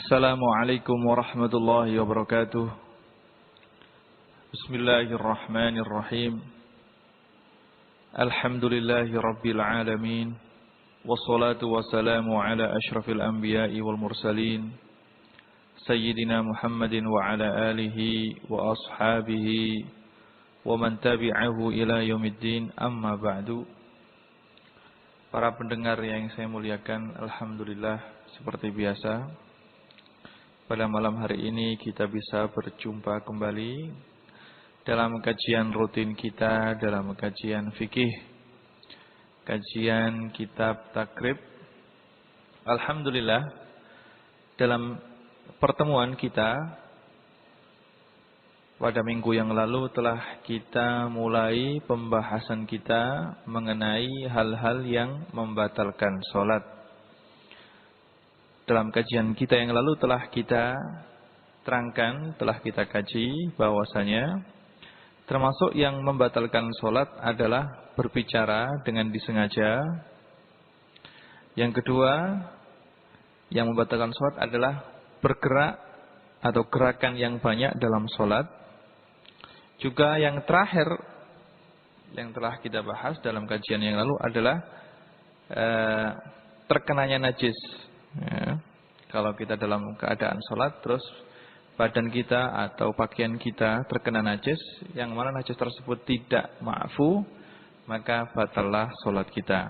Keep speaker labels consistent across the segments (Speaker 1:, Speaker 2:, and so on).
Speaker 1: Assalamualaikum warahmatullahi wabarakatuh. Bismillahirrahmanirrahim. Alhamdulillahi rabbil alamin. Wassalatu wassalamu ala ashrafil anbiya'i wal mursalin. Sayyidina Muhammadin wa ala alihi wa ashabihi wa man tabi'ahu ila yaumiddin, amma ba'du. Para pendengar yang saya muliakan, alhamdulillah seperti biasa pada malam hari ini kita bisa berjumpa kembali dalam kajian rutin kita, dalam kajian fikih, kajian kitab takrib. Alhamdulillah, dalam pertemuan kita pada minggu yang lalu telah kita mulai pembahasan kita mengenai hal-hal yang membatalkan sholat. Dalam kajian kita yang lalu telah kita terangkan, telah kita kaji bahwasanya termasuk yang membatalkan sholat adalah berbicara dengan disengaja. Yang kedua, yang membatalkan sholat adalah bergerak atau gerakan yang banyak dalam sholat. Juga yang terakhir, yang telah kita bahas dalam kajian yang lalu adalah terkenanya najis. Ya, kalau kita dalam keadaan sholat terus badan kita atau pakaian kita terkena najis, yang mana najis tersebut tidak ma'fu, maka batallah sholat kita.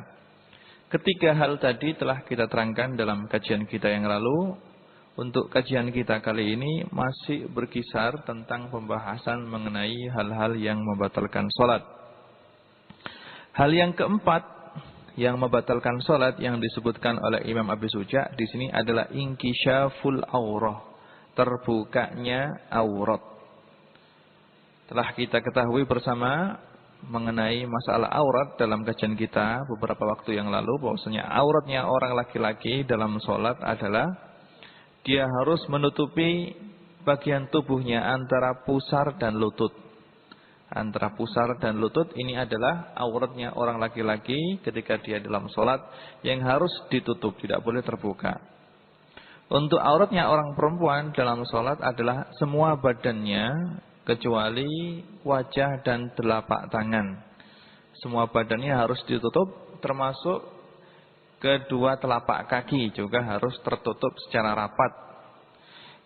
Speaker 1: Ketiga hal tadi telah kita terangkan dalam kajian kita yang lalu. Untuk kajian kita kali ini masih berkisar tentang pembahasan mengenai hal-hal yang membatalkan sholat. Hal yang keempat yang membatalkan sholat yang disebutkan oleh Imam Abi Suja di sini adalah inkisyaful aurah, terbukanya aurat. Telah kita ketahui bersama mengenai masalah aurat dalam kajian kita beberapa waktu yang lalu, bahwasanya auratnya orang laki-laki dalam sholat adalah dia harus menutupi bagian tubuhnya antara pusar dan lutut. Antara pusar dan lutut ini adalah auratnya orang laki-laki ketika dia dalam sholat yang harus ditutup, tidak boleh terbuka. Untuk auratnya orang perempuan dalam sholat adalah semua badannya kecuali wajah dan telapak tangan. Semua badannya harus ditutup, termasuk kedua telapak kaki juga harus tertutup secara rapat.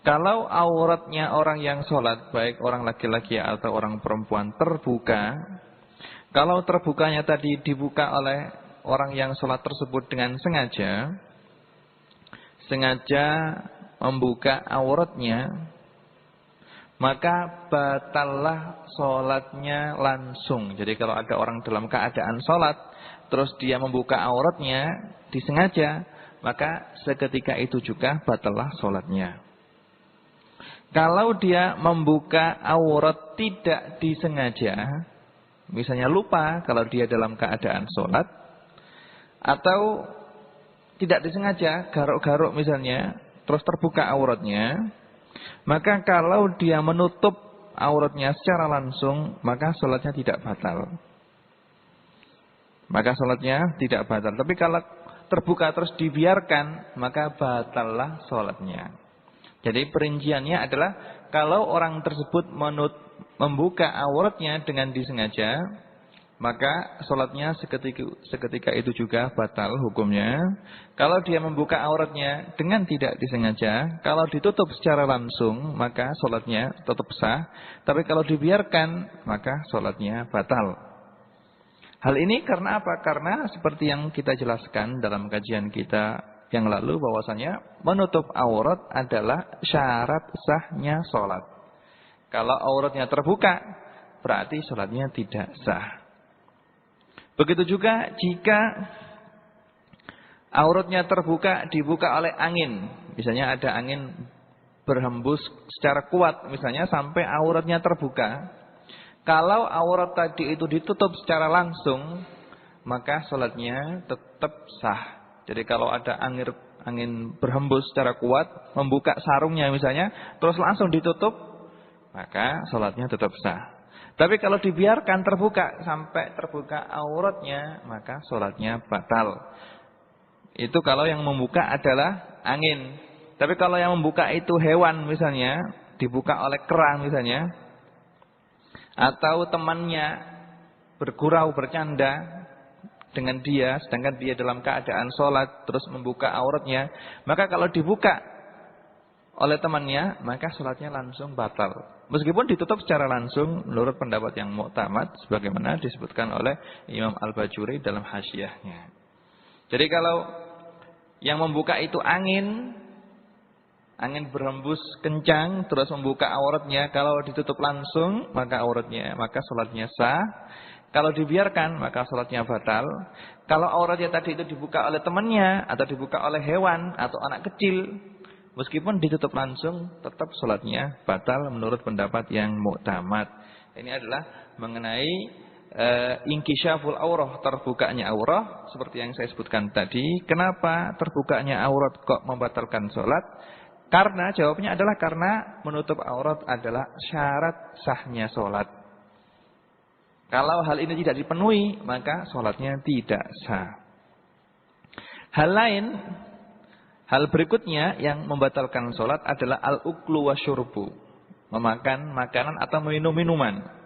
Speaker 1: Kalau auratnya orang yang sholat, baik orang laki-laki atau orang perempuan, terbuka, kalau terbukanya tadi dibuka oleh orang yang sholat tersebut dengan sengaja membuka auratnya, maka batallah sholatnya langsung. Jadi kalau ada orang dalam keadaan sholat, terus dia membuka auratnya disengaja, maka seketika itu juga batallah sholatnya. Kalau dia membuka aurat tidak disengaja, misalnya lupa kalau dia dalam keadaan sholat, atau tidak disengaja, garuk-garuk misalnya, terus terbuka auratnya, maka kalau dia menutup auratnya secara langsung, maka sholatnya tidak batal. Maka sholatnya tidak batal. Tapi kalau terbuka terus dibiarkan, maka batallah sholatnya. Jadi perinciannya adalah kalau orang tersebut membuka auratnya dengan disengaja, maka sholatnya seketika itu juga batal hukumnya. Kalau dia membuka auratnya dengan tidak disengaja, kalau ditutup secara langsung, maka sholatnya tetap sah. Tapi kalau dibiarkan, maka sholatnya batal. Hal ini karena apa? Karena seperti yang kita jelaskan dalam kajian kita yang lalu, bahwasanya menutup aurat adalah syarat sahnya sholat. Kalau auratnya terbuka, berarti sholatnya tidak sah. Begitu juga jika auratnya terbuka, dibuka oleh angin. Misalnya ada angin berhembus secara kuat, misalnya sampai auratnya terbuka. Kalau aurat tadi itu ditutup secara langsung, maka sholatnya tetap sah. Jadi kalau ada angin berhembus secara kuat, membuka sarungnya misalnya, terus langsung ditutup, maka sholatnya tetap sah. Tapi kalau dibiarkan terbuka sampai terbuka auratnya, maka sholatnya batal. Itu kalau yang membuka adalah angin. Tapi kalau yang membuka itu hewan misalnya, dibuka oleh kera misalnya, atau temannya bergurau bercanda dengan dia, sedangkan dia dalam keadaan sholat terus membuka auratnya, maka kalau dibuka oleh temannya, maka sholatnya langsung batal. Meskipun ditutup secara langsung menurut pendapat yang mu'tamad, sebagaimana disebutkan oleh Imam Al-Bajuri dalam hasyiahnya. Jadi kalau yang membuka itu angin berhembus kencang terus membuka auratnya, kalau ditutup langsung maka sholatnya sah. Kalau dibiarkan maka sholatnya batal. Kalau auratnya tadi itu dibuka oleh temannya atau dibuka oleh hewan atau anak kecil, meskipun ditutup langsung tetap sholatnya batal menurut pendapat yang mu'tamad. Ini adalah mengenai inkishaful aurah, terbukanya aurah, seperti yang saya sebutkan tadi. Kenapa terbukanya aurat kok membatalkan sholat? Karena jawabnya adalah karena menutup aurat adalah syarat sahnya sholat. Kalau hal ini tidak dipenuhi, maka sholatnya tidak sah. Hal berikutnya yang membatalkan sholat adalah al-uklu wasyurbu, memakan makanan atau minum minuman.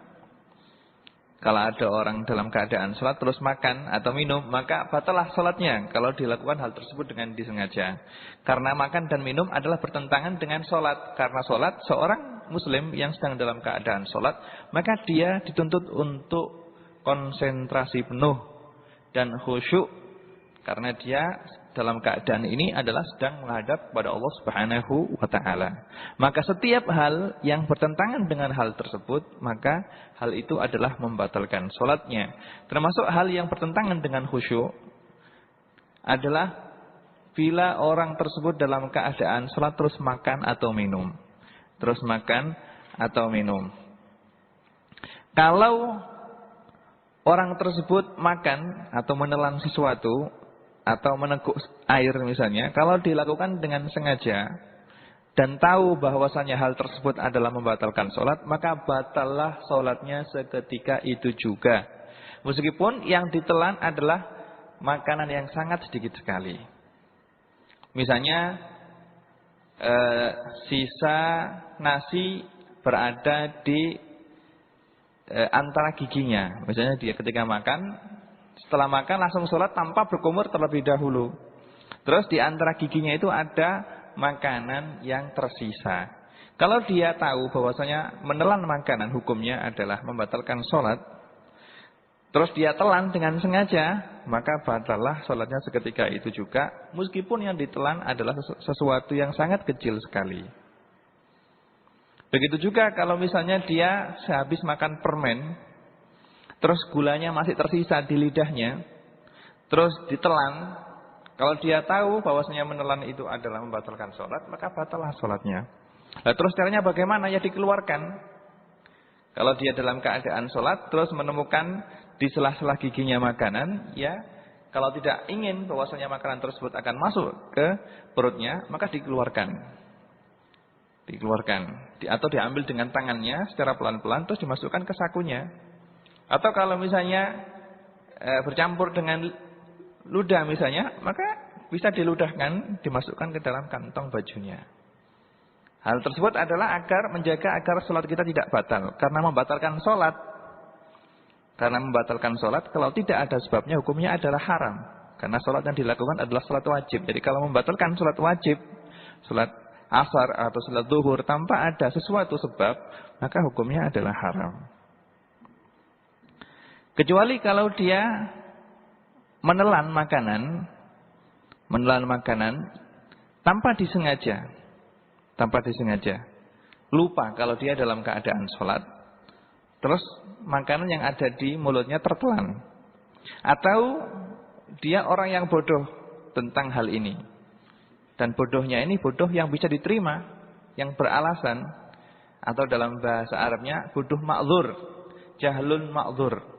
Speaker 1: Kalau ada orang dalam keadaan sholat terus makan atau minum, maka batalah sholatnya kalau dilakukan hal tersebut dengan disengaja. Karena makan dan minum adalah bertentangan dengan sholat. Karena sholat, seorang muslim yang sedang dalam keadaan sholat, maka dia dituntut untuk konsentrasi penuh dan khusyuk. Karena dia dalam keadaan ini adalah sedang menghadap kepada Allah Subhanahu wa ta'ala. Maka setiap hal yang bertentangan dengan hal tersebut, maka hal itu adalah membatalkan sholatnya. Termasuk hal yang bertentangan dengan khusyuk adalah bila orang tersebut dalam keadaan sholat terus makan atau minum. Terus makan atau minum. Kalau orang tersebut makan atau menelan sesuatu atau meneguk air misalnya, kalau dilakukan dengan sengaja dan tahu bahwasanya hal tersebut adalah membatalkan sholat, maka batallah sholatnya seketika itu juga. Meskipun yang ditelan adalah makanan yang sangat sedikit sekali. Misalnya sisa nasi berada di antara giginya. Misalnya dia ketika makan, setelah makan langsung sholat tanpa berkumur terlebih dahulu. Terus di antara giginya itu ada makanan yang tersisa. Kalau dia tahu bahwasanya menelan makanan hukumnya adalah membatalkan sholat, terus dia telan dengan sengaja, maka batallah sholatnya seketika itu juga. Meskipun yang ditelan adalah sesuatu yang sangat kecil sekali. Begitu juga kalau misalnya dia sehabis makan permen, terus gulanya masih tersisa di lidahnya, terus ditelan. Kalau dia tahu bahwasanya menelan itu adalah membatalkan sholat, maka batallah sholatnya. Nah, terus caranya bagaimana? Ya dikeluarkan. Kalau dia dalam keadaan sholat, terus menemukan di sela-sela giginya makanan, ya kalau tidak ingin bahwasanya makanan tersebut akan masuk ke perutnya, maka dikeluarkan. Atau diambil dengan tangannya secara pelan-pelan, terus dimasukkan ke sakunya. Atau kalau misalnya bercampur dengan ludah misalnya, maka bisa diludahkan, dimasukkan ke dalam kantong bajunya. Hal tersebut adalah menjaga agar sholat kita tidak batal. Karena membatalkan sholat, kalau tidak ada sebabnya hukumnya adalah haram. Karena sholat yang dilakukan adalah sholat wajib. Jadi kalau membatalkan sholat wajib, sholat asar atau sholat zuhur tanpa ada sesuatu sebab, maka hukumnya adalah haram. Kecuali kalau dia menelan makanan tanpa disengaja. Lupa kalau dia dalam keadaan sholat. Terus makanan yang ada di mulutnya tertelan. Atau dia orang yang bodoh tentang hal ini. Dan bodohnya ini bodoh yang bisa diterima, yang beralasan. Atau dalam bahasa Arabnya bodoh ma'dzur, jahlun ma'dzur.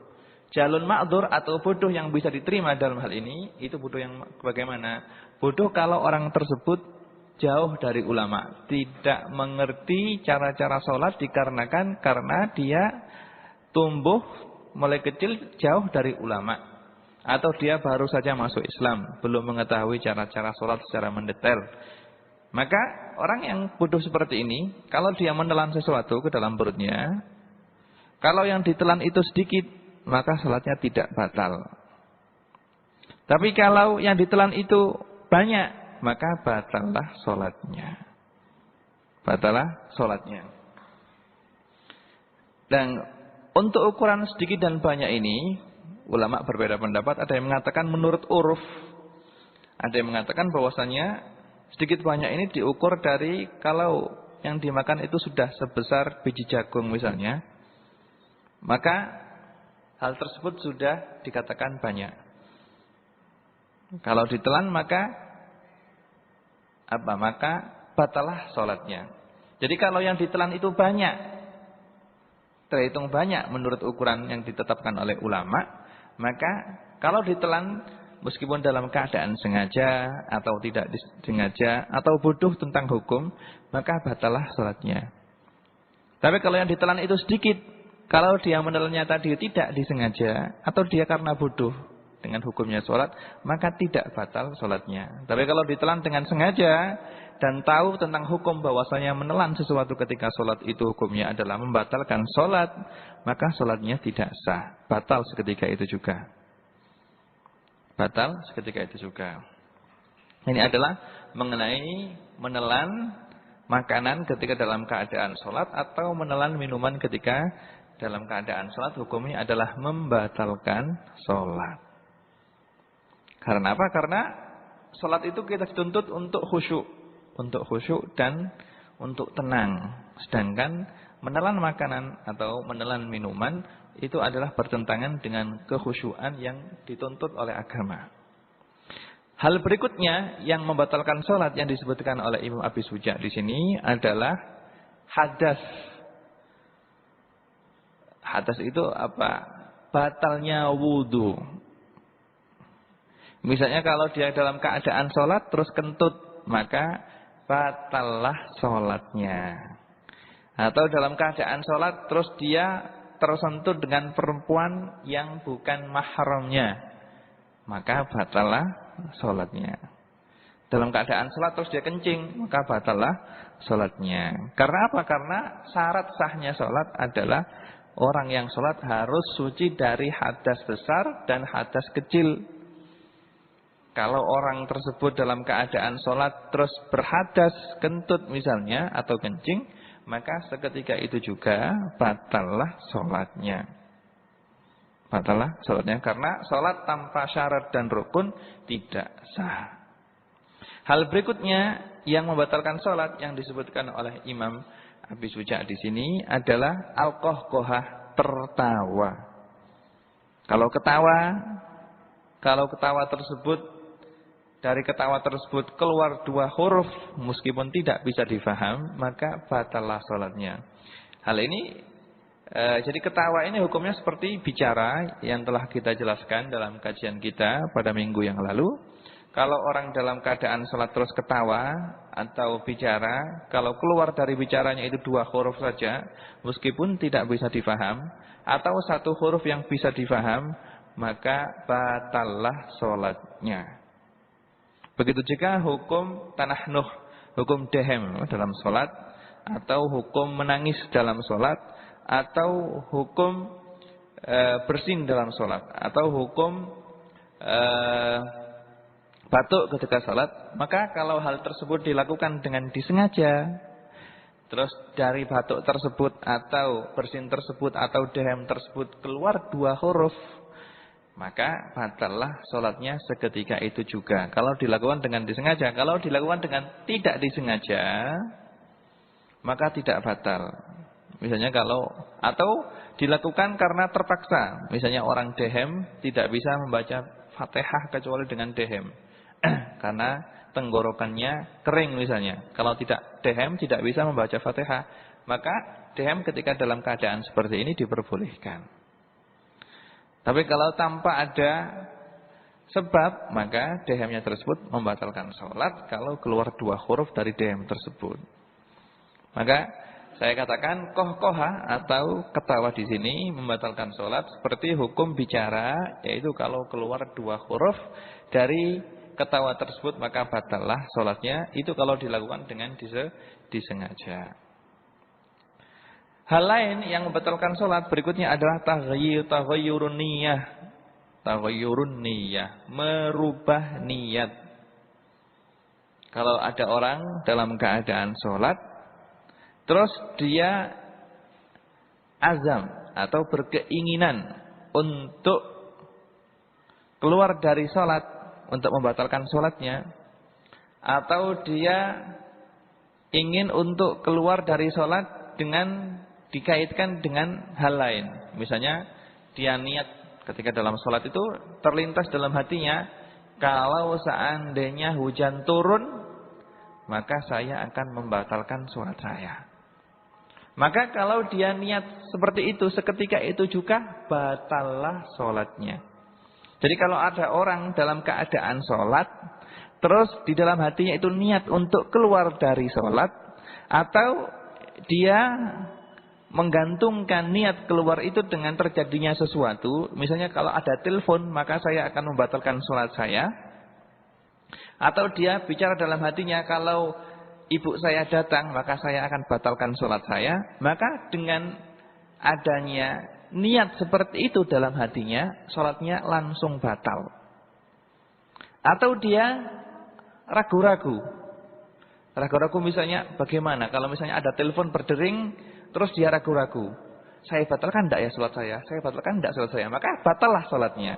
Speaker 1: Jahlun ma'dzur atau bodoh yang bisa diterima dalam hal ini, itu bodoh yang bagaimana? Bodoh kalau orang tersebut jauh dari ulama, tidak mengerti cara-cara sholat dikarenakan karena dia tumbuh mulai kecil jauh dari ulama. Atau dia baru saja masuk Islam, belum mengetahui cara-cara sholat secara mendetail. Maka orang yang bodoh seperti ini, kalau dia menelan sesuatu ke dalam perutnya, kalau yang ditelan itu sedikit, maka salatnya tidak batal. Tapi kalau yang ditelan itu banyak, maka batallah salatnya. Batallah salatnya. Dan untuk ukuran sedikit dan banyak ini, ulama berbeda pendapat. Ada yang mengatakan menurut uruf. Ada yang mengatakan bahwasanya sedikit banyak ini diukur dari kalau yang dimakan itu sudah sebesar biji jagung misalnya, maka hal tersebut sudah dikatakan banyak. Kalau ditelan maka apa? Maka batalah sholatnya. Jadi kalau yang ditelan itu banyak, terhitung banyak menurut ukuran yang ditetapkan oleh ulama, maka kalau ditelan meskipun dalam keadaan sengaja atau tidak disengaja atau bodoh tentang hukum, maka batalah sholatnya. Tapi kalau yang ditelan itu sedikit, kalau dia menelannya tadi tidak disengaja atau dia karena bodoh dengan hukumnya sholat, maka tidak batal sholatnya. Tapi kalau ditelan dengan sengaja dan tahu tentang hukum bahwasanya menelan sesuatu ketika sholat itu hukumnya adalah membatalkan sholat, maka sholatnya tidak sah. Batal seketika itu juga. Batal seketika itu juga. Ini adalah mengenai menelan makanan ketika dalam keadaan sholat atau menelan minuman ketika dalam keadaan sholat, hukumnya adalah membatalkan sholat. Karena apa? Karena sholat itu kita dituntut untuk khusyuk. Untuk khusyuk dan untuk tenang. Sedangkan menelan makanan atau menelan minuman itu adalah bertentangan dengan kekhusyuan yang dituntut oleh agama. Hal berikutnya yang membatalkan sholat yang disebutkan oleh Imam Abi Suja di sini adalah hadas. Hadas itu apa? Batalnya wudu. Misalnya kalau dia dalam keadaan sholat terus kentut, maka batallah sholatnya. Atau dalam keadaan sholat terus dia tersentuh dengan perempuan yang bukan mahramnya, maka batallah sholatnya. Dalam keadaan sholat terus dia kencing, maka batallah sholatnya. Karena apa? Karena syarat sahnya sholat adalah orang yang sholat harus suci dari hadas besar dan hadas kecil. Kalau orang tersebut dalam keadaan sholat terus berhadas, kentut misalnya, atau kencing, maka seketika itu juga batallah sholatnya. Batallah sholatnya, karena sholat tanpa syarat dan rukun tidak sah. Hal berikutnya yang membatalkan sholat yang disebutkan oleh Imam Abi Suja di sini adalah al-qahqahah, tertawa. Kalau ketawa tersebut, dari ketawa tersebut keluar dua huruf meskipun tidak bisa difaham, maka batallah sholatnya. Hal ini jadi ketawa ini hukumnya seperti bicara yang telah kita jelaskan dalam kajian kita pada minggu yang lalu. Kalau orang dalam keadaan sholat terus ketawa atau bicara, kalau keluar dari bicaranya itu dua huruf saja meskipun tidak bisa difaham, atau satu huruf yang bisa difaham, maka batallah sholatnya. Begitu juga hukum tanahnuh, hukum dehem dalam sholat, atau hukum menangis dalam sholat, atau hukum bersin dalam sholat, atau hukum batuk ketika sholat. Maka kalau hal tersebut dilakukan dengan disengaja, terus dari batuk tersebut atau bersin tersebut atau dehem tersebut keluar dua huruf, maka batallah sholatnya seketika itu juga. Kalau dilakukan dengan disengaja. Kalau dilakukan dengan tidak disengaja, maka tidak batal. Misalnya atau dilakukan karena terpaksa. Misalnya orang dehem tidak bisa membaca Fatihah kecuali dengan dehem. Karena tenggorokannya kering misalnya. Kalau tidak dehem tidak bisa membaca Fatihah, maka dehem ketika dalam keadaan seperti ini diperbolehkan. Tapi kalau tanpa ada sebab, maka dehemnya tersebut membatalkan sholat kalau keluar dua huruf dari dehem tersebut. Maka saya katakan qahqahah atau ketawa di sini membatalkan sholat seperti hukum bicara, yaitu kalau keluar dua huruf dari ketawa tersebut maka batallah sholatnya. Itu kalau dilakukan dengan disengaja. Hal lain yang membatalkan sholat berikutnya adalah taghayyurun niyah. Taghayyurun niyah, merubah niat. Kalau ada orang dalam keadaan sholat, terus dia azam atau berkeinginan untuk keluar dari sholat, untuk membatalkan sholatnya, atau dia ingin untuk keluar dari sholat dengan dikaitkan dengan hal lain. Misalnya dia niat ketika dalam sholat itu terlintas dalam hatinya, kalau seandainya hujan turun, maka saya akan membatalkan sholat saya. Maka kalau dia niat seperti itu, seketika itu juga batallah sholatnya. Jadi kalau ada orang dalam keadaan sholat, terus di dalam hatinya itu niat untuk keluar dari sholat, atau dia menggantungkan niat keluar itu dengan terjadinya sesuatu. Misalnya kalau ada telepon, maka saya akan membatalkan sholat saya. Atau dia bicara dalam hatinya, kalau ibu saya datang, maka saya akan batalkan sholat saya. Maka dengan adanya niat seperti itu dalam hatinya, sholatnya langsung batal. Atau dia ragu-ragu. Ragu-ragu misalnya bagaimana? Kalau misalnya ada telepon berdering, terus dia ragu-ragu. Saya batalkan tidak ya sholat saya? Saya batalkan tidak sholat saya? Maka batallah sholatnya.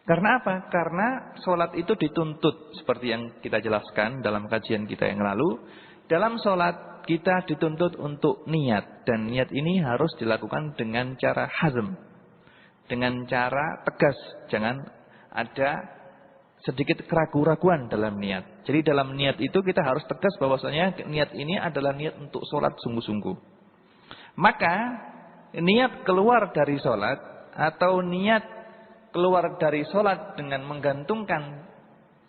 Speaker 1: Karena apa? Karena sholat itu dituntut. Seperti yang kita jelaskan dalam kajian kita yang lalu. Dalam sholat kita dituntut untuk niat. Dan niat ini harus dilakukan dengan cara hazm. Dengan cara tegas. Jangan ada sedikit keraguan-raguan dalam niat. Jadi dalam niat itu kita harus tegas bahwasanya niat ini adalah niat untuk sholat sungguh-sungguh. Maka niat keluar dari sholat atau niat keluar dari sholat dengan menggantungkan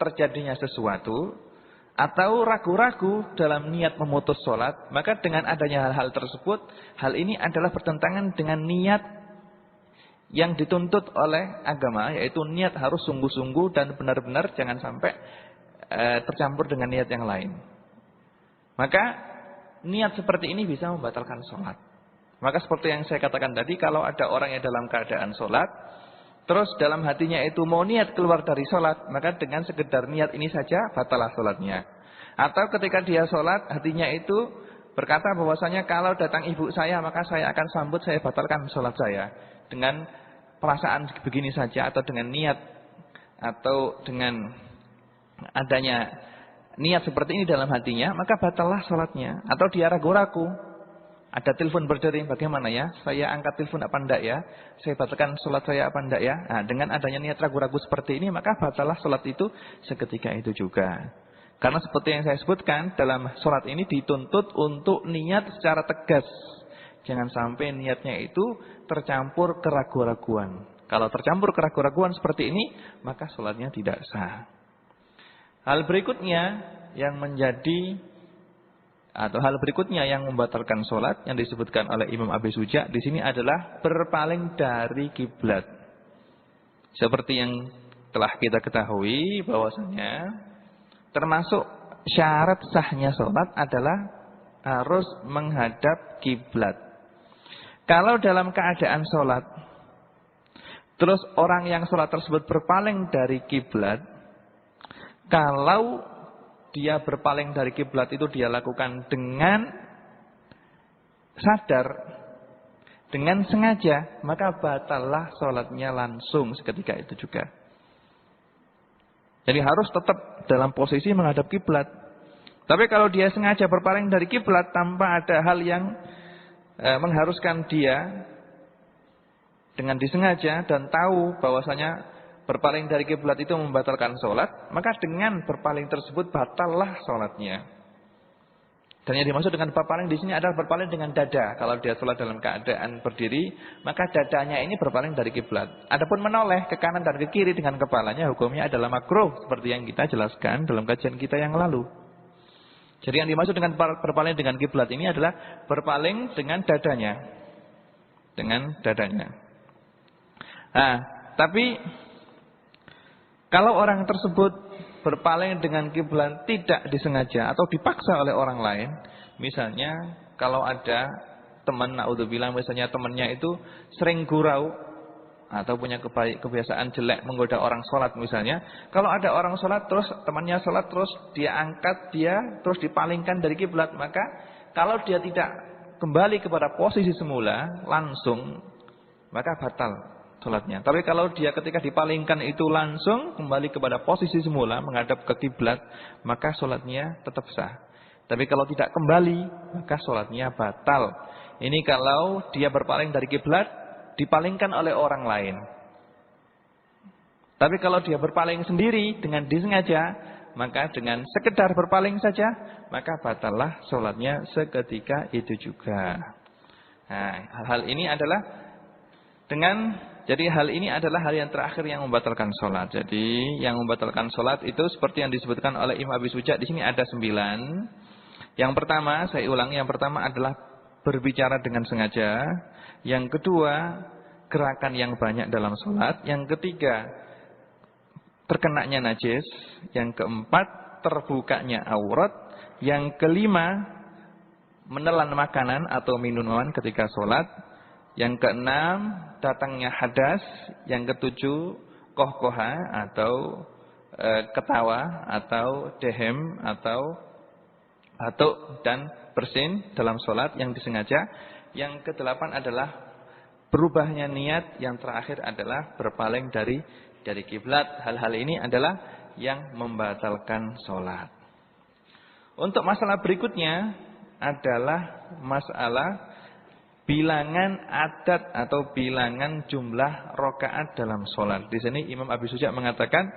Speaker 1: terjadinya sesuatu, atau ragu-ragu dalam niat memutus sholat, maka dengan adanya hal-hal tersebut, hal ini adalah bertentangan dengan niat yang dituntut oleh agama, yaitu niat harus sungguh-sungguh dan benar-benar, jangan sampai tercampur dengan niat yang lain. Maka niat seperti ini bisa membatalkan sholat. Maka seperti yang saya katakan tadi, kalau ada orang yang dalam keadaan sholat, terus dalam hatinya itu mau niat keluar dari sholat, maka dengan sekedar niat ini saja batalah sholatnya. Atau ketika dia sholat, hatinya itu berkata bahwasanya kalau datang ibu saya, maka saya akan sambut, saya batalkan sholat saya. Dengan perasaan begini saja, atau dengan niat, atau dengan adanya niat seperti ini dalam hatinya, maka batallah sholatnya. Atau dia ragu-ragu. Ada telepon berdering, bagaimana ya? Saya angkat telepon apa enggak ya? Saya batalkan sholat saya apa enggak ya? Nah, dengan adanya niat ragu-ragu seperti ini, maka batalah sholat itu seketika itu juga. Karena seperti yang saya sebutkan, dalam sholat ini dituntut untuk niat secara tegas. Jangan sampai niatnya itu tercampur keraguan-raguan. Kalau tercampur keraguan-raguan seperti ini, maka sholatnya tidak sah. Hal berikutnya yang membatalkan sholat yang disebutkan oleh Imam Abi Suja di sini adalah berpaling dari kiblat. Seperti yang telah kita ketahui bahwasanya termasuk syarat sahnya sholat adalah harus menghadap kiblat. Kalau dalam keadaan sholat, terus orang yang sholat tersebut berpaling dari kiblat, kalau dia berpaling dari kiblat itu dia lakukan dengan sadar, dengan sengaja, maka batallah sholatnya langsung seketika itu juga. Jadi harus tetap dalam posisi menghadap kiblat. Tapi kalau dia sengaja berpaling dari kiblat tanpa ada hal yang mengharuskan dia dengan disengaja dan tahu bahwasanya berpaling dari kiblat itu membatalkan sholat, maka dengan berpaling tersebut batallah sholatnya. Dan yang dimaksud dengan berpaling di sini adalah berpaling dengan dada. Kalau dia sholat dalam keadaan berdiri, maka dadanya ini berpaling dari kiblat. Adapun menoleh ke kanan dan ke kiri dengan kepalanya, hukumnya adalah makruh, seperti yang kita jelaskan dalam kajian kita yang lalu. Jadi yang dimaksud dengan berpaling dengan kiblat ini adalah berpaling dengan dadanya, Nah, tapi Kalau orang tersebut berpaling dengan kiblat tidak disengaja atau dipaksa oleh orang lain, misalnya kalau ada teman, naudzubillah, misalnya temannya itu sering gurau atau punya kebiasaan jelek menggoda orang sholat misalnya. Kalau ada orang sholat terus temannya sholat terus dia angkat dia terus dipalingkan dari kiblat, maka kalau dia tidak kembali kepada posisi semula langsung, maka batal sholatnya. Tapi kalau dia ketika dipalingkan itu langsung kembali kepada posisi semula menghadap ke kiblat, maka sholatnya tetap sah. Tapi kalau tidak kembali, maka sholatnya batal. Ini kalau dia berpaling dari kiblat dipalingkan oleh orang lain. Tapi kalau dia berpaling sendiri dengan disengaja, maka dengan sekedar berpaling saja, maka batallah sholatnya seketika itu juga. Nah, hal ini adalah jadi hal ini adalah hal yang terakhir yang membatalkan sholat. Jadi yang membatalkan sholat itu seperti yang disebutkan oleh Imam Abi Suja. Di sini ada 9. Yang pertama, saya ulang, yang pertama adalah berbicara dengan sengaja. Yang kedua, gerakan yang banyak dalam sholat. Yang ketiga, terkenanya najis. Yang keempat, terbukanya aurat. Yang kelima, menelan makanan atau minuman ketika sholat. Yang keenam, datangnya hadas. Yang ketujuh, kohkoha atau ketawa atau dehem atau batuk dan bersin dalam sholat yang disengaja. Yang kedelapan adalah berubahnya niat. Yang terakhir adalah berpaling dari kiblat. Hal-hal ini adalah yang membatalkan sholat. Untuk masalah berikutnya adalah masalah bilangan adat atau bilangan jumlah rakaat dalam sholat. Di sini Imam Abi Suja mengatakan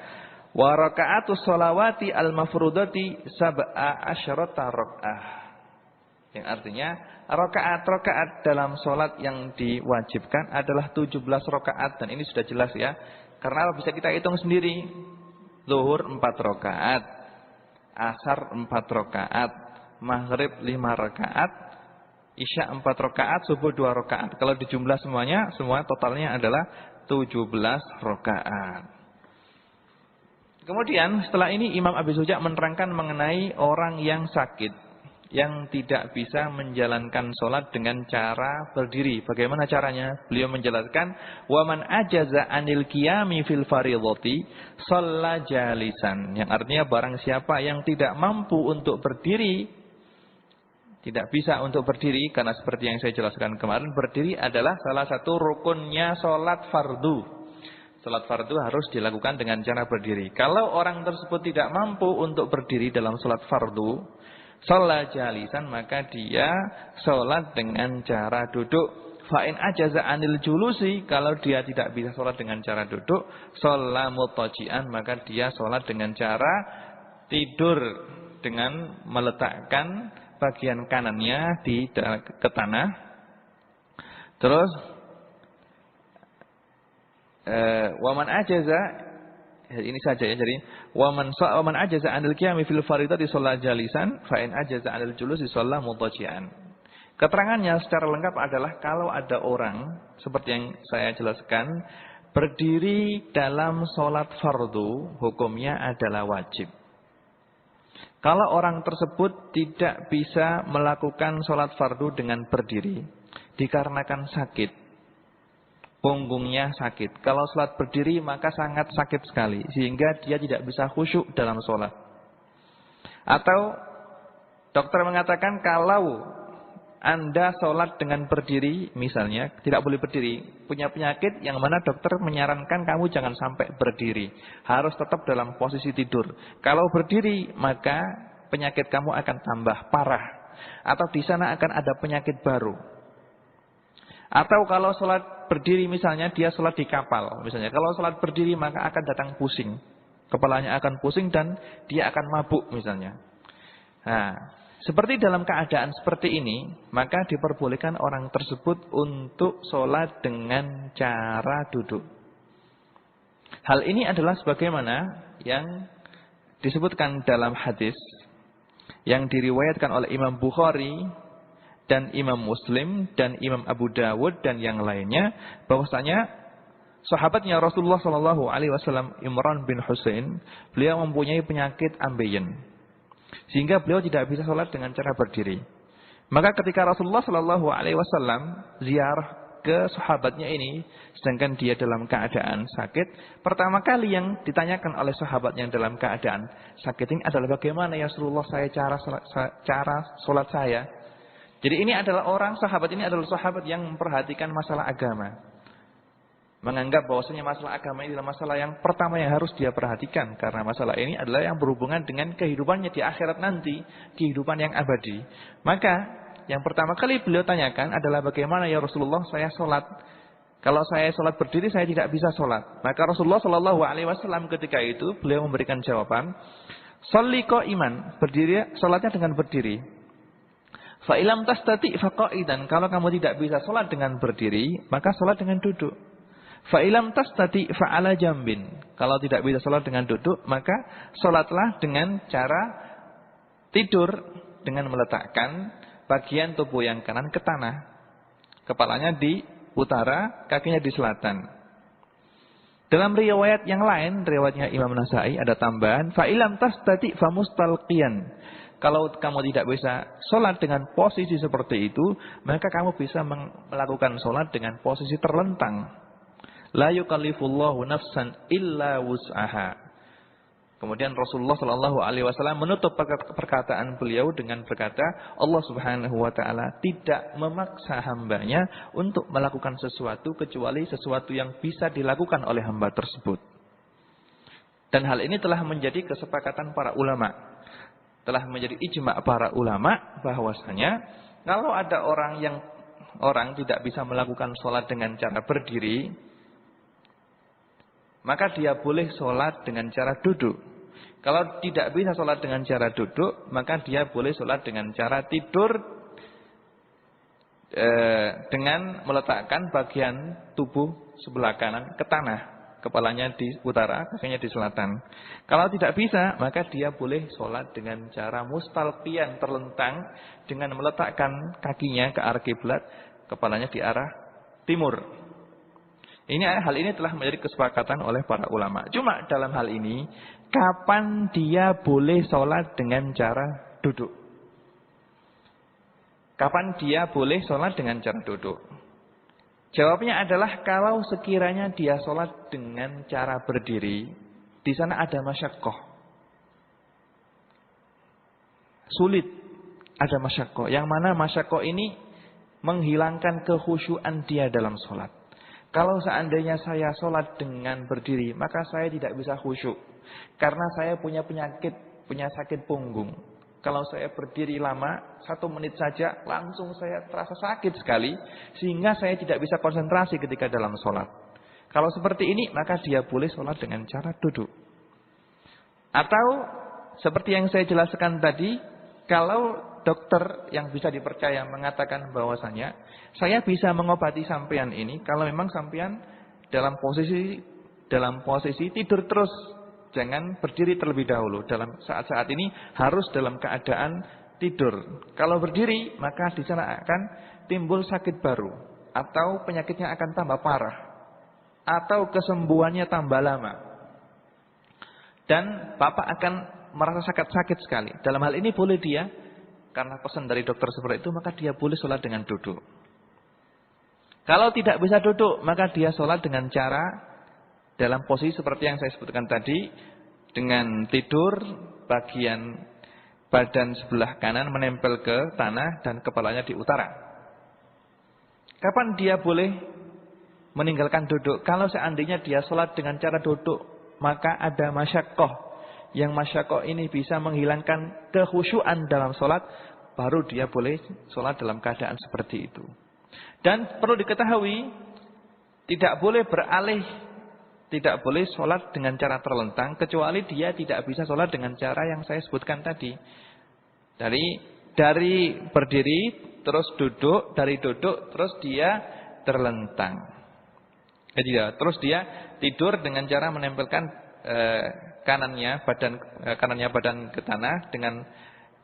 Speaker 1: wa raka'atus sholawati al-mafrudati sab'a asyarata raka'ah. Yang artinya rakaat-rakaat dalam sholat yang diwajibkan adalah 17 rakaat. Dan ini sudah jelas ya. Karena bisa kita hitung sendiri. Zuhur 4 rakaat, asar 4 rakaat, maghrib 5 rakaat, isya 4 rakaat, subuh 2 rakaat. Kalau dijumlah semuanya, semua totalnya adalah 17 rakaat. Kemudian setelah ini Imam Abi Suja menerangkan mengenai orang yang sakit, yang tidak bisa menjalankan sholat dengan cara berdiri. Bagaimana caranya? Beliau menjelaskan, wa man ajaza anil qiyami fil fardhati shalla jalisan. Yang artinya barang siapa yang tidak mampu untuk berdiri, tidak bisa untuk berdiri, karena seperti yang saya jelaskan kemarin, berdiri adalah salah satu rukunnya sholat fardu. Sholat fardu harus dilakukan dengan cara berdiri. Kalau orang tersebut tidak mampu untuk berdiri dalam sholat fardu, sholat jalisan, maka dia sholat dengan cara duduk. Fa'in ajaza anil julusi, kalau dia tidak bisa sholat dengan cara duduk, sholat mutajian, maka dia sholat dengan cara tidur, dengan meletakkan bagian kanannya ke tanah. Terus waman ajaza, ini saja ya. Jadi waman ajaza anil qiyami fil fardhati shalla jalisan, fa in ajaza anil julusi shalla mutajian. Keterangannya secara lengkap adalah kalau ada orang seperti yang saya jelaskan berdiri dalam sholat fardu, hukumnya adalah wajib. Kalau orang tersebut tidak bisa melakukan sholat fardu dengan berdiri, dikarenakan sakit, punggungnya sakit. Kalau sholat berdiri maka sangat sakit sekali, sehingga dia tidak bisa khusyuk dalam sholat. Atau dokter mengatakan kalau Anda sholat dengan berdiri, misalnya tidak boleh berdiri, punya penyakit yang mana dokter menyarankan kamu jangan sampai berdiri, harus tetap dalam posisi tidur. Kalau berdiri maka penyakit kamu akan tambah parah, atau di sana akan ada penyakit baru. Atau kalau sholat berdiri misalnya dia sholat di kapal, misalnya kalau sholat berdiri maka akan datang pusing, kepalanya akan pusing dan dia akan mabuk misalnya. Nah, seperti dalam keadaan seperti ini, maka diperbolehkan orang tersebut untuk sholat dengan cara duduk. Hal ini adalah sebagaimana yang disebutkan dalam hadis yang diriwayatkan oleh Imam Bukhari dan Imam Muslim dan Imam Abu Dawud dan yang lainnya, bahwasanya Sahabatnya Rasulullah Shallallahu Alaihi Wasallam Imran bin Husain, beliau mempunyai penyakit ambeien, sehingga beliau tidak bisa sholat dengan cara berdiri. Maka ketika Rasulullah Shallallahu Alaihi Wasallam ziarah ke sahabatnya ini, sedangkan dia dalam keadaan sakit, pertama kali yang ditanyakan oleh sahabat yang dalam keadaan sakit ini adalah bagaimana ya Rasulullah cara sholat saya. Jadi ini adalah sahabat ini adalah sahabat yang memperhatikan masalah agama. Menganggap bahwasanya masalah agama ini adalah masalah yang pertama yang harus dia perhatikan. Karena masalah ini adalah yang berhubungan dengan kehidupannya di akhirat nanti. Kehidupan yang abadi. Maka yang pertama kali beliau tanyakan adalah bagaimana ya Rasulullah saya sholat. Kalau saya sholat berdiri saya tidak bisa sholat. Maka Rasulullah SAW ketika itu beliau memberikan jawaban. Sholli qa'iman, berdiri, sholatnya dengan berdiri. Fa'ilam tastati faqa'idan, kalau kamu tidak bisa sholat dengan berdiri, maka sholat dengan duduk. Fa'ilam tastati fa'ala jambin. Kalau tidak bisa sholat dengan duduk, maka sholatlah dengan cara tidur, dengan meletakkan bagian tubuh yang kanan ke tanah. Kepalanya di utara, kakinya di selatan. Dalam riwayat yang lain, riwayatnya Imam Nasai ada tambahan, fa'ilam tastati famustalqiyan. Kalau kamu tidak bisa sholat dengan posisi seperti itu, maka kamu bisa melakukan sholat dengan posisi terlentang. La yukallifullahu nafsan illa wus'aha. Kemudian Rasulullah Shallallahu Alaihi Wasallam menutup perkataan beliau dengan berkata, Allah Subhanahu Wa Taala tidak memaksa hambanya untuk melakukan sesuatu kecuali sesuatu yang bisa dilakukan oleh hamba tersebut. Dan hal ini telah menjadi kesepakatan para ulama, telah menjadi ijma' para ulama bahwasanya kalau ada orang tidak bisa melakukan sholat dengan cara berdiri, maka dia boleh sholat dengan cara duduk. Kalau tidak bisa sholat dengan cara duduk, maka dia boleh sholat dengan cara tidur dengan meletakkan bagian tubuh sebelah kanan ke tanah. Kepalanya di utara, kakinya di selatan. Kalau tidak bisa, maka dia boleh sholat dengan cara mustalqiyan, terlentang, dengan meletakkan kakinya ke arah kiblat, kepalanya di arah timur. Hal ini telah menjadi kesepakatan oleh para ulama. Cuma dalam hal ini, kapan dia boleh sholat dengan cara duduk? Kapan dia boleh sholat dengan cara duduk? Jawabnya adalah kalau sekiranya dia sholat dengan cara berdiri, di sana ada masyaqqah. Sulit, ada masyaqqah. Yang mana masyaqqah ini menghilangkan kekhusyuan dia dalam sholat. Kalau seandainya saya sholat dengan berdiri, maka saya tidak bisa khusyuk. Karena saya punya penyakit, punya sakit punggung. Kalau saya berdiri lama, 1 menit saja, langsung saya terasa sakit sekali. Sehingga saya tidak bisa konsentrasi ketika dalam sholat. Kalau seperti ini, maka dia boleh sholat dengan cara duduk. Atau, seperti yang saya jelaskan tadi, kalau dokter yang bisa dipercaya mengatakan bahwasanya saya bisa mengobati sampean ini kalau memang sampean dalam posisi tidur terus, jangan berdiri terlebih dahulu. Dalam saat-saat ini harus dalam keadaan tidur. Kalau berdiri, maka di sana akan timbul sakit baru atau penyakitnya akan tambah parah atau kesembuhannya tambah lama. Dan Bapak akan merasa sakit sekali. Dalam hal ini boleh dia, karena pesan dari dokter seperti itu, maka dia boleh sholat dengan duduk. Kalau tidak bisa duduk, maka dia sholat dengan cara dalam posisi seperti yang saya sebutkan tadi, dengan tidur, bagian badan sebelah kanan menempel ke tanah dan kepalanya di utara. Kapan dia boleh meninggalkan duduk? Kalau seandainya dia sholat dengan cara duduk, maka ada masyaqqah. Yang masyaqqah ini bisa menghilangkan kekhusyuan dalam sholat, baru dia boleh sholat dalam keadaan seperti itu. Dan perlu diketahui, tidak boleh sholat dengan cara terlentang, kecuali dia tidak bisa sholat dengan cara yang saya sebutkan tadi. Dari berdiri, terus duduk, dari duduk, terus dia terlentang. Terus dia tidur dengan cara menempelkan kanannya badan ke tanah dengan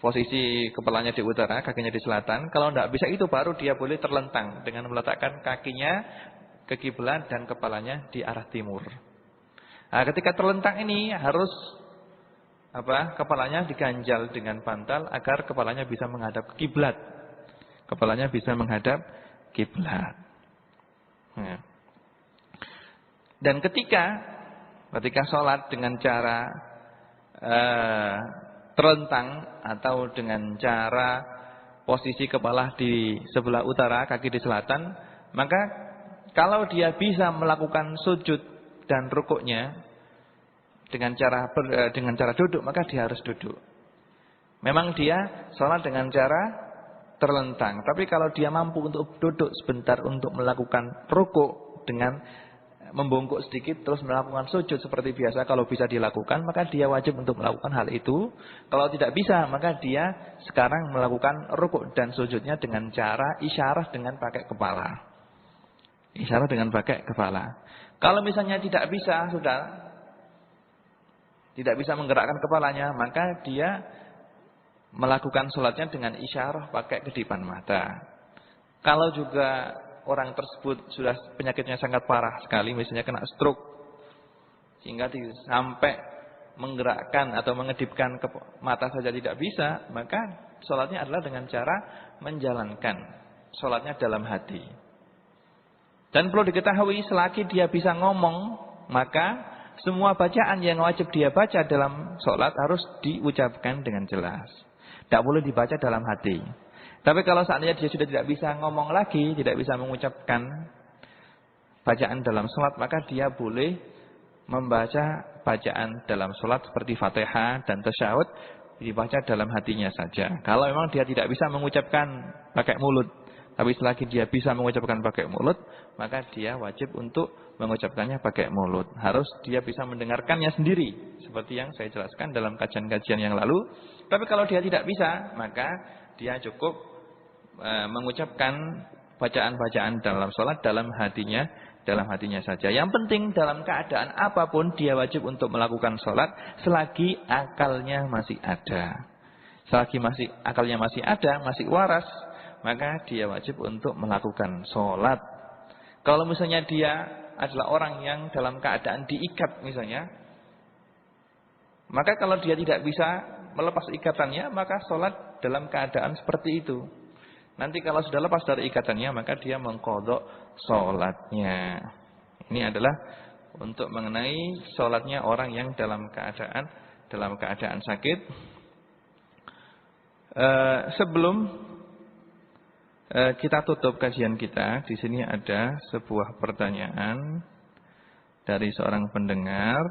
Speaker 1: posisi kepalanya di utara, kakinya di selatan. Kalau tidak bisa itu baru dia boleh terlentang dengan meletakkan kakinya ke kiblat dan kepalanya di arah timur. Nah, ketika terlentang ini harus kepalanya diganjal dengan bantal agar kepalanya bisa menghadap kiblat. Kepalanya bisa menghadap kiblat. Nah. Dan ketika sholat dengan cara terlentang atau dengan cara posisi kepala di sebelah utara, kaki di selatan, maka kalau dia bisa melakukan sujud dan rukuknya dengan cara duduk, maka dia harus duduk. Memang dia sholat dengan cara terlentang, tapi kalau dia mampu untuk duduk sebentar untuk melakukan rukuk dengan membungkuk sedikit terus melakukan sujud seperti biasa, kalau bisa dilakukan maka dia wajib untuk melakukan hal itu. Kalau tidak bisa maka dia sekarang melakukan rukuk dan sujudnya dengan cara isyarah dengan pakai kepala. Isyarah dengan pakai kepala. Kalau misalnya tidak bisa menggerakkan kepalanya, maka dia melakukan sholatnya dengan isyarah pakai kedipan mata. Kalau juga orang tersebut sudah penyakitnya sangat parah sekali, misalnya kena stroke, sehingga sampai menggerakkan atau mengedipkan mata saja tidak bisa, maka sholatnya adalah dengan cara menjalankan sholatnya dalam hati. Dan perlu diketahui, selagi dia bisa ngomong, maka semua bacaan yang wajib dia baca dalam sholat harus diucapkan dengan jelas. Tidak boleh dibaca dalam hati. Tapi kalau seandainya dia sudah tidak bisa ngomong lagi, tidak bisa mengucapkan bacaan dalam sholat, maka dia boleh membaca bacaan dalam sholat seperti Fatihah dan tasyahud, dibaca dalam hatinya saja. Kalau memang dia tidak bisa mengucapkan pakai mulut, tapi selagi dia bisa mengucapkan pakai mulut, maka dia wajib untuk mengucapkannya pakai mulut. Harus dia bisa mendengarkannya sendiri, seperti yang saya jelaskan dalam kajian-kajian yang lalu. Tapi kalau dia tidak bisa, maka dia cukup mengucapkan bacaan-bacaan dalam sholat dalam hatinya saja. Yang penting dalam keadaan apapun dia wajib untuk melakukan sholat selagi akalnya masih ada. Selagi akalnya masih ada, masih waras, maka dia wajib untuk melakukan sholat. Kalau misalnya dia adalah orang yang dalam keadaan diikat misalnya, maka kalau dia tidak bisa melepas ikatannya, maka sholat dalam keadaan seperti itu. Nanti kalau sudah lepas dari ikatannya, maka dia mengqadha sholatnya. Ini adalah untuk mengenai sholatnya orang yang dalam keadaan sakit. Sebelum kita tutup kajian kita, di sini ada sebuah pertanyaan dari seorang pendengar.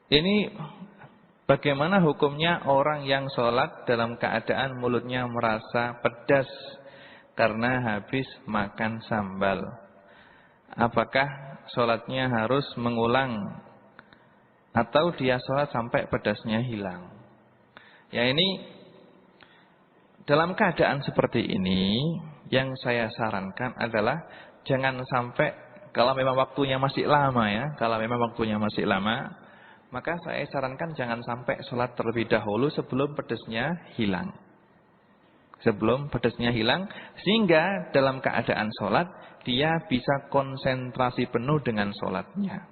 Speaker 1: Ini bagaimana hukumnya orang yang sholat dalam keadaan mulutnya merasa pedas karena habis makan sambal? Apakah sholatnya harus mengulang atau dia sholat sampai pedasnya hilang? Ya, ini dalam keadaan seperti ini yang saya sarankan adalah jangan sampai, kalau memang waktunya masih lama ya, maka saya sarankan jangan sampai sholat terlebih dahulu sebelum pedasnya hilang. Sebelum pedasnya hilang, sehingga dalam keadaan sholat dia bisa konsentrasi penuh dengan sholatnya.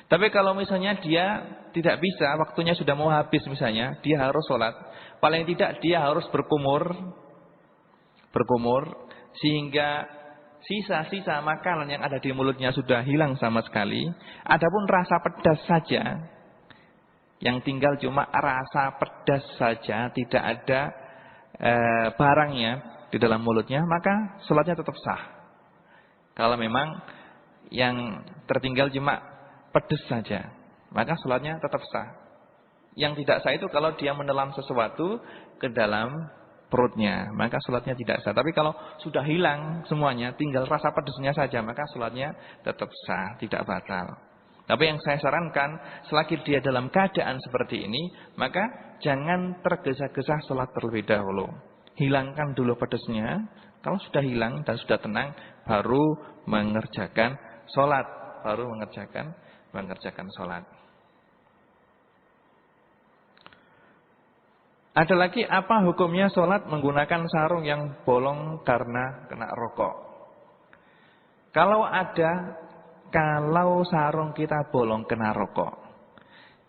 Speaker 1: Tapi kalau misalnya dia tidak bisa, waktunya sudah mau habis misalnya, dia harus sholat, paling tidak dia harus berkumur, sehingga sisa-sisa makanan yang ada di mulutnya sudah hilang sama sekali. Adapun rasa pedas saja, yang tinggal cuma rasa pedas saja, tidak ada barangnya di dalam mulutnya, maka sholatnya tetap sah. Kalau memang yang tertinggal cuma pedas saja, maka sholatnya tetap sah. Yang tidak sah itu kalau dia menelan sesuatu ke dalam perutnya, maka sholatnya tidak sah. Tapi kalau sudah hilang semuanya, tinggal rasa pedasnya saja, maka sholatnya tetap sah, tidak batal. Tapi yang saya sarankan, selagi dia dalam keadaan seperti ini, maka jangan tergesa-gesa sholat terlebih dahulu. Hilangkan dulu pedasnya. Kalau sudah hilang dan sudah tenang, baru mengerjakan sholat. Baru mengerjakan sholat. Ada lagi, apa hukumnya sholat menggunakan sarung yang bolong karena kena rokok? Kalau sarung kita bolong kena rokok,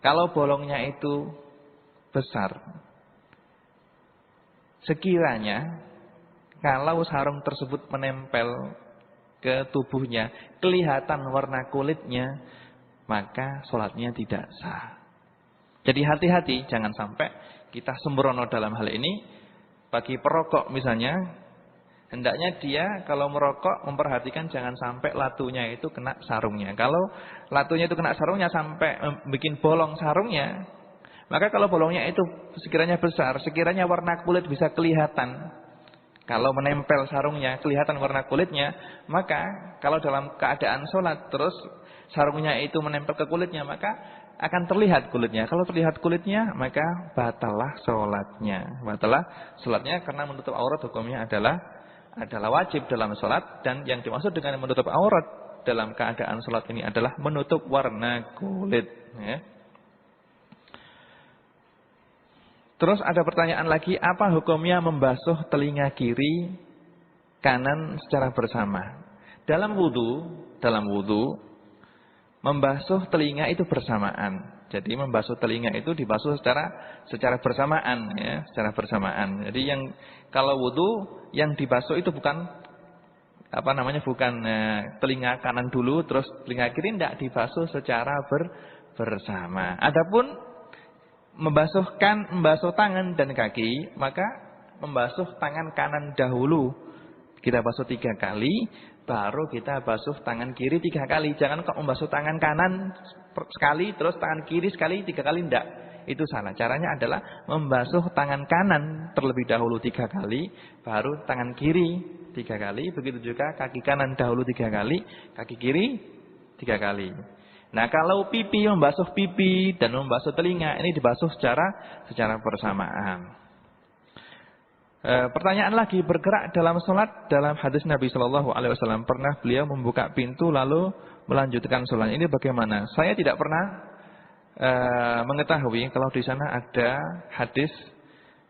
Speaker 1: kalau bolongnya itu besar, sekiranya kalau sarung tersebut menempel ke tubuhnya, kelihatan warna kulitnya, maka sholatnya tidak sah. Jadi hati-hati, jangan sampai kita sembrono dalam hal ini. Bagi perokok misalnya, hendaknya dia kalau merokok memperhatikan jangan sampai latunya itu kena sarungnya. Kalau latunya itu kena sarungnya sampai bikin bolong sarungnya, maka kalau bolongnya itu sekiranya besar, sekiranya warna kulit bisa kelihatan, kalau menempel sarungnya kelihatan warna kulitnya, maka kalau dalam keadaan sholat terus sarungnya itu menempel ke kulitnya, maka akan terlihat kulitnya. Kalau terlihat kulitnya, maka batalah sholatnya. Batalah sholatnya karena menutup aurat hukumnya adalah wajib dalam sholat. Dan yang dimaksud dengan menutup aurat dalam keadaan sholat ini adalah menutup warna kulit. Ya. Terus ada pertanyaan lagi, apa hukumnya membasuh telinga kiri kanan secara bersama? Dalam wudu membasuh telinga itu bersamaan. Jadi membasuh telinga itu dibasuh secara bersamaan, ya, secara bersamaan. Jadi kalau wudu yang dibasuh itu bukan telinga kanan dulu terus telinga kiri, tidak dibasuh secara bersama. Adapun membasuh tangan dan kaki, maka membasuh tangan kanan dahulu kita basuh 3 kali, baru kita basuh tangan kiri 3 kali. Jangan kok membasuh tangan kanan sekali, terus tangan kiri sekali 3 kali, tidak. Itu salah. Caranya adalah membasuh tangan kanan terlebih dahulu 3 kali, baru tangan kiri 3 kali. Begitu juga kaki kanan dahulu 3 kali, kaki kiri 3 kali. Nah, kalau membasuh pipi dan membasuh telinga, ini dibasuh secara bersamaan. Pertanyaan lagi, bergerak dalam sholat, dalam hadis Nabi SAW pernah beliau membuka pintu lalu melanjutkan sholat. Ini bagaimana? Saya tidak pernah mengetahui kalau di sana ada hadis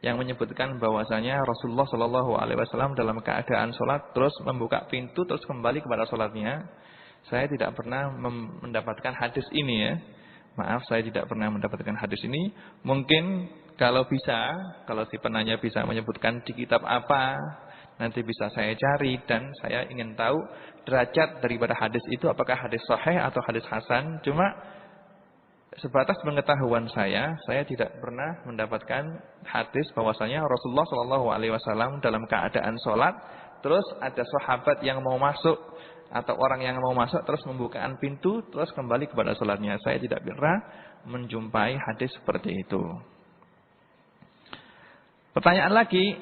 Speaker 1: yang menyebutkan bahwasanya Rasulullah SAW dalam keadaan sholat terus membuka pintu terus kembali kepada sholatnya. Saya tidak pernah mendapatkan hadis ini, ya. Maaf, saya tidak pernah mendapatkan hadis ini. Mungkin kalau si penanya bisa menyebutkan di kitab apa, nanti bisa saya cari. Dan saya ingin tahu derajat daripada hadis itu, apakah hadis sahih atau hadis hasan. Cuma sebatas pengetahuan saya tidak pernah mendapatkan hadis bahwasanya Rasulullah SAW dalam keadaan sholat, terus ada sahabat yang mau masuk atau orang yang mau masuk terus membukakan pintu terus kembali kepada sholatnya. Saya tidak pernah menjumpai hadis seperti itu. Pertanyaan lagi,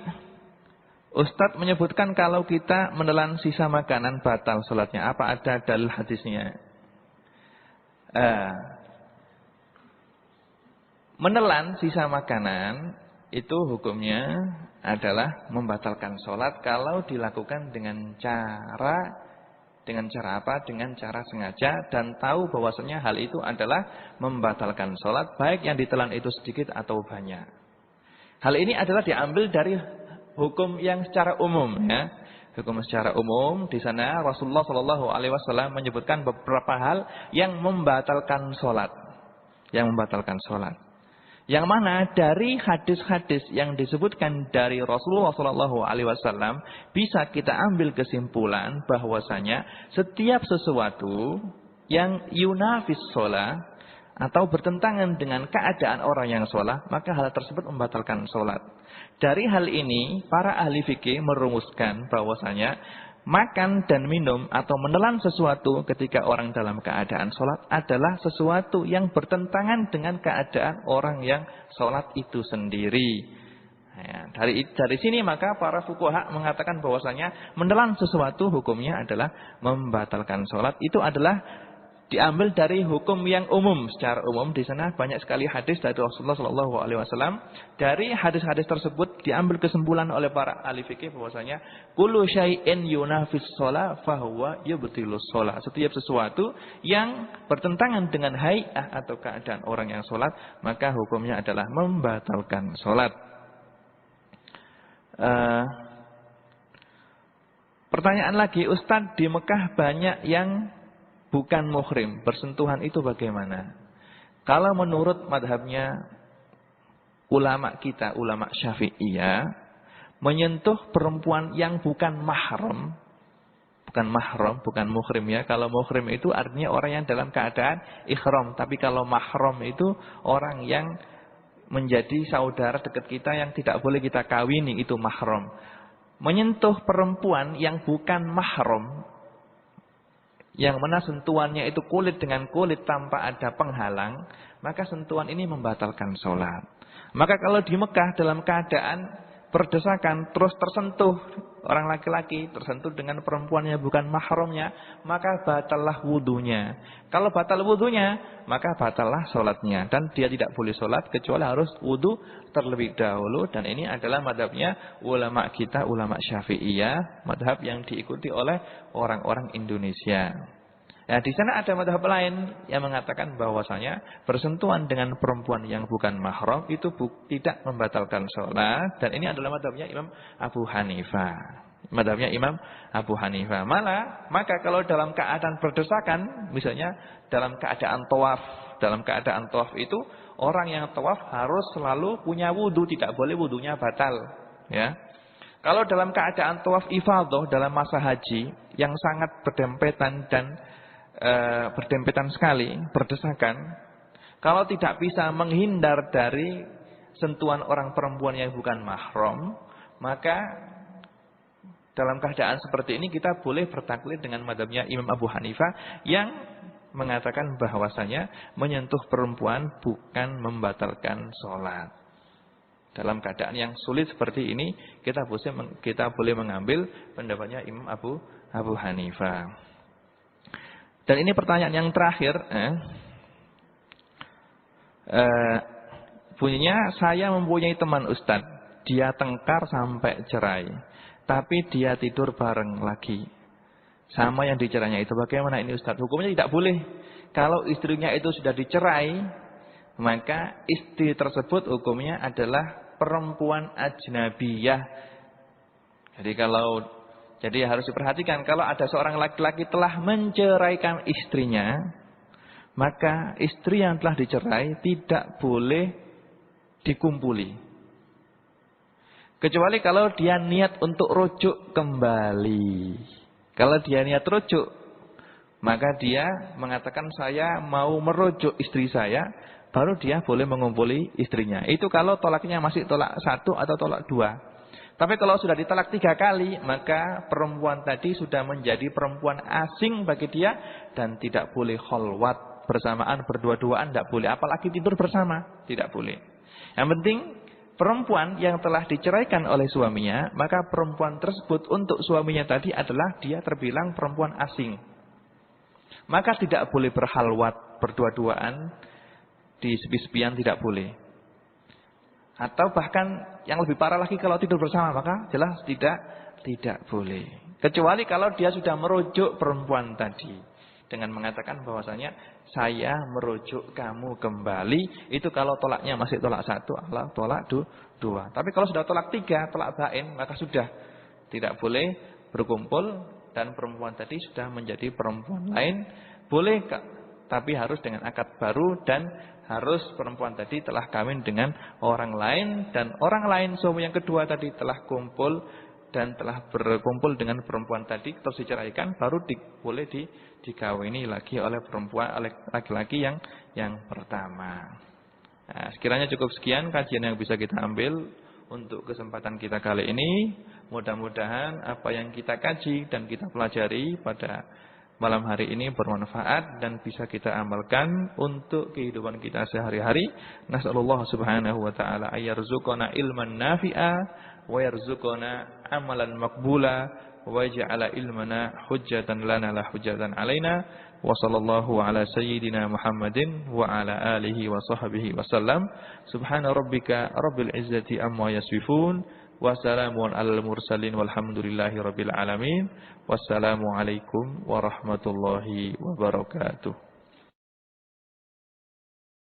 Speaker 1: Ustadz menyebutkan kalau kita menelan sisa makanan batal sholatnya. Apa ada dalil hadisnya? Menelan sisa makanan itu hukumnya adalah membatalkan sholat kalau dilakukan dengan cara apa? Dengan cara sengaja dan tahu bahwasanya hal itu adalah membatalkan sholat, baik yang ditelan itu sedikit atau banyak. Hal ini adalah diambil dari hukum yang secara umum, ya. Hukum secara umum di sana Rasulullah SAW menyebutkan beberapa hal yang membatalkan sholat, Yang mana dari hadis-hadis yang disebutkan dari Rasulullah SAW bisa kita ambil kesimpulan bahwasanya setiap sesuatu yang yunafis sholat atau bertentangan dengan keadaan orang yang sholat, maka hal tersebut membatalkan sholat. Dari hal ini para ahli fikih merumuskan bahwasanya makan dan minum atau menelan sesuatu ketika orang dalam keadaan sholat adalah sesuatu yang bertentangan dengan keadaan orang yang sholat itu sendiri. Ya, dari sini maka para fuqaha mengatakan bahwasanya menelan sesuatu hukumnya adalah membatalkan sholat. Itu adalah diambil dari hukum yang umum. Secara umum di sana banyak sekali hadis dari Rasulullah SAW. Dari hadis-hadis tersebut diambil kesimpulan oleh para ahli fikih bahwasanya kullu syai'in yunafis shalah fahuwa yubtilus shalah. Setiap sesuatu yang bertentangan dengan hay'ah atau keadaan orang yang sholat, maka hukumnya adalah membatalkan sholat. Pertanyaan lagi, Ustadz, di Mekah banyak yang bukan muhrim, bersentuhan itu bagaimana? Kalau menurut madhabnya ulama kita, ulama Syafi'iyah, menyentuh perempuan yang bukan mahram, bukan muhrim ya. Kalau muhrim itu artinya orang yang dalam keadaan ihram, tapi kalau mahram itu orang yang menjadi saudara dekat kita yang tidak boleh kita kawini, itu mahram. Menyentuh perempuan yang bukan mahram, yang mana sentuhannya itu kulit dengan kulit tanpa ada penghalang, maka sentuhan ini membatalkan sholat. Maka kalau di Mekah dalam keadaan berdesakan terus tersentuh orang laki-laki, tersentuh dengan perempuan yang bukan mahramnya, maka batallah wudunya. Kalau batal wudunya, maka batallah sholatnya. Dan dia tidak boleh sholat kecuali harus wudu terlebih dahulu. Dan ini adalah madhabnya ulama kita, ulama Syafi'iyah, madhab yang diikuti oleh orang-orang Indonesia. Nah, di sana ada madhab lain yang mengatakan bahwasanya bersentuhan dengan perempuan yang bukan mahram itu tidak membatalkan sholat. Dan ini adalah madhabnya Imam Abu Hanifah. Madhabnya Imam Abu Hanifah. Maka kalau dalam keadaan berdesakan, misalnya dalam keadaan tawaf, itu orang yang tawaf harus selalu punya wudu, tidak boleh wudunya batal. Ya. Kalau dalam keadaan tawaf ifadah dalam masa haji yang sangat berdempetan sekali, berdesakan, kalau tidak bisa menghindar dari sentuhan orang perempuan yang bukan mahram, maka dalam keadaan seperti ini kita boleh bertaklid dengan madhabnya Imam Abu Hanifah yang mengatakan bahwasanya menyentuh perempuan bukan membatalkan sholat. Dalam keadaan yang sulit seperti ini kita boleh mengambil pendapatnya Imam Abu Hanifah. Dan ini pertanyaan yang terakhir. Bunyinya, saya mempunyai teman Ustadz. Dia tengkar sampai cerai. Tapi dia tidur bareng lagi sama yang dicerainya itu. Bagaimana ini Ustadz? Hukumnya tidak boleh. Kalau istrinya itu sudah dicerai, maka istri tersebut hukumnya adalah perempuan ajnabiyah. Jadi harus diperhatikan, kalau ada seorang laki-laki telah menceraikan istrinya, maka istri yang telah dicerai tidak boleh dikumpuli. Kecuali kalau dia niat untuk rujuk kembali. Kalau dia niat rujuk, maka dia mengatakan saya mau merujuk istri saya, baru dia boleh mengumpuli istrinya. Itu kalau tolaknya masih tolak 1 atau tolak 2. Tapi kalau sudah ditalak 3 kali, maka perempuan tadi sudah menjadi perempuan asing bagi dia dan tidak boleh kholwat bersamaan, berdua-duaan, tidak boleh. Apalagi tidur bersama, tidak boleh. Yang penting perempuan yang telah diceraikan oleh suaminya, maka perempuan tersebut untuk suaminya tadi adalah dia terbilang perempuan asing. Maka tidak boleh berhalwat, berdua-duaan, di sepi-sepian tidak boleh. Atau bahkan yang lebih parah lagi kalau tidur bersama, maka jelas tidak boleh. Kecuali kalau dia sudah merujuk perempuan tadi dengan mengatakan bahwasanya saya merujuk kamu kembali. Itu kalau tolaknya masih tolak 1 atau tolak 2. Tapi kalau sudah tolak 3, tolak bain, maka sudah tidak boleh berkumpul dan perempuan tadi sudah menjadi perempuan lain. Boleh, tapi harus dengan akad baru dan harus perempuan tadi telah kawin dengan orang lain, dan orang lain suami yang kedua tadi telah kumpul dan telah berkumpul dengan perempuan tadi terus diceraikan, baru boleh dikawini lagi oleh laki-laki yang pertama. Nah, sekiranya cukup sekian kajian yang bisa kita ambil untuk kesempatan kita kali ini. Mudah-mudahan apa yang kita kaji dan kita pelajari pada malam hari ini bermanfaat dan bisa kita amalkan untuk kehidupan kita sehari-hari. Nasallallahu subhanahu wa ta'ala ayyarzuqana ilman nafi'a wa yarzuqana amalan maqbula wa yaj'ala ilmana hujjatan lana la hujjatan alaina. Wa sallallahu ala sayyidina Muhammadin wa ala alihi wa sahbihi wa sallam. Subhana rabbika rabbil izzati amma yasifun. Wassalamun alal mursalin walhamdulillahi rabbil alamin. Wassalamualaikum warahmatullahi wabarakatuh.